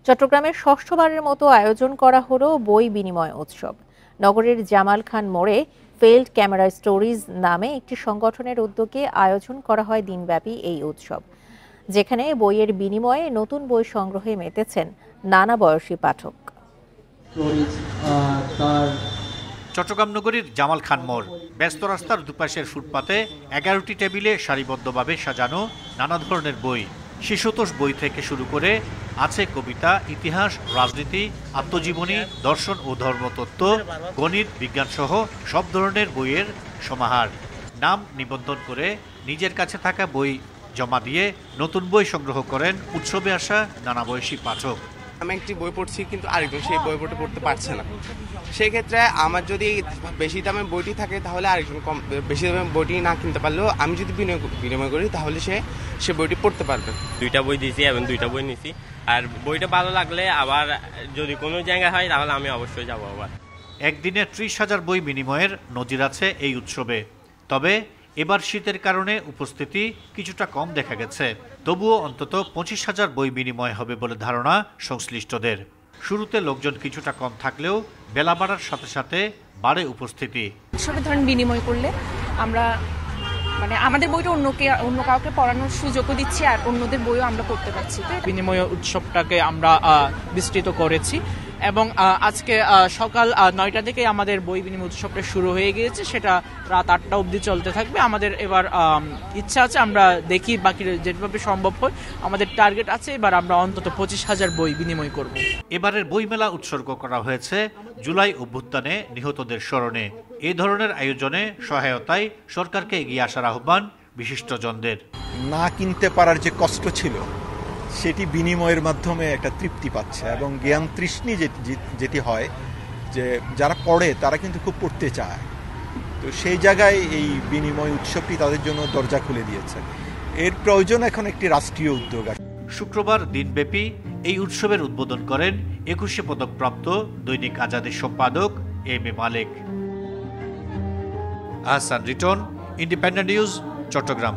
চট্টগ্রামে ষষ্ঠবারের মতো আয়োজন করা হলো বই বিনিময় উৎসব। নগরের জামাল খান মোড়ে ফেইল্ড ক্যামেরা স্টোরিজ নামে একটি সংগঠনের উদ্যোগে আয়োজন করা হয় দিনব্যাপী এই উৎসব, যেখানে বইয়ের বিনিময়ে নতুন বই সংগ্রহে মেতেছেন নানা বয়সী পাঠক। চট্টগ্রাম নগরীর জামাল খান মোড় ব্যস্ত রাস্তার দুপাশের ফুটপাতে 11টি টেবিলে সারিবদ্ধভাবে সাজানো নানা ধরনের বই। শিশুতোষ বই থেকে শুরু করে আছে কবিতা, ইতিহাস, রাজনীতি, আত্মজীবনী, দর্শন ও ধর্মতত্ত্ব, গণিত, বিজ্ঞান সহ সব ধরনের বইয়ের সমাহার। নাম নিবন্ধন করে নিজের কাছে থাকা বই জমা দিয়ে নতুন বই সংগ্রহ করেন উৎসবে আসা নানা বয়সী পাঠক। আমি একটি বই পড়ছি, কিন্তু আরেকজন সেই বইটি পড়তে পারছে না। সেই ক্ষেত্রে আমার যদি বেশি দামে বইটি থাকে তাহলে আরেকজন কম বেশি দামে বইটি না কিনতে পারলেও আমি যদি বিনিময় করি তাহলে সে বইটি পড়তে পারবে। দুইটা বই দিয়েছি এবং দুইটা বই নিয়েছি, আর বইটা ভালো লাগলে আবার যদি কোনো জায়গায় হয় তাহলে আমি অবশ্যই যাবো আবার। একদিনে 30,000 বই বিনিময়ের নজির আছে এই উৎসবে। তবে এবার শীতের কারণে উপস্থিতি কিছুটা কম দেখা গেছে। তবুও অন্তত 25,000 বই বিনিময় হবে বলে ধারণা সংশ্লিষ্টদের। শুরুতে লোকজন কিছুটা কম থাকলেও বেলা বাড়ার সাথে সাথে বাড়ে উপস্থিতি। উৎসবে ধরেন বিনিময় করলে আমরা আমাদের বইটা অন্য কাউকে পড়ানোর সুযোগও দিচ্ছি, আর অন্যদের বইও আমরা পড়তে পারছি। বিনিময় উৎসবটাকে আমরা বিস্তৃত করেছি এবং আজকে সকাল 9টা থেকে আমাদের বই বিনিময় উৎসবটা শুরু হয়ে গিয়েছে, সেটা রাত 8টা অবধি চলতে থাকবে। আমাদের এবার ইচ্ছা আছে, আমরা দেখি বাকি যেভাবে সম্ভব হয়। আমাদের টার্গেট আছে এবার আমরা অন্তত 25,000 বই বিনিময় করব। এবারের বইমেলা উৎসর্গ করা হয়েছে জুলাই অভ্যুত্থানে নিহতদের স্মরণে। এই ধরনের আয়োজনে সহায়তায় সরকারকে এগিয়ে আসার আহ্বান বিশিষ্টজনদের। না কিনতে পারার যে কষ্ট ছিল সেটি বিনিময়ের মাধ্যমে একটা তৃপ্তি পাচ্ছে, এবং জ্ঞান তৃষ্ণি যেটি হয় যে যারা পড়ে তারা কিন্তু খুব পড়তে চায়। তো সেই জায়গায় এই বিনিময় উৎসবটি তাদের জন্য দরজা খুলে দিয়েছে। এর প্রয়োজন এখন একটি রাষ্ট্রীয় উদ্যোগ। শুক্রবার দিনব্যাপী এই উৎসবের উদ্বোধন করেন 21শে পদকপ্রাপ্ত দৈনিক আজাদের সম্পাদক M A Malek. Ahsan Riton, independent news, Chittagong.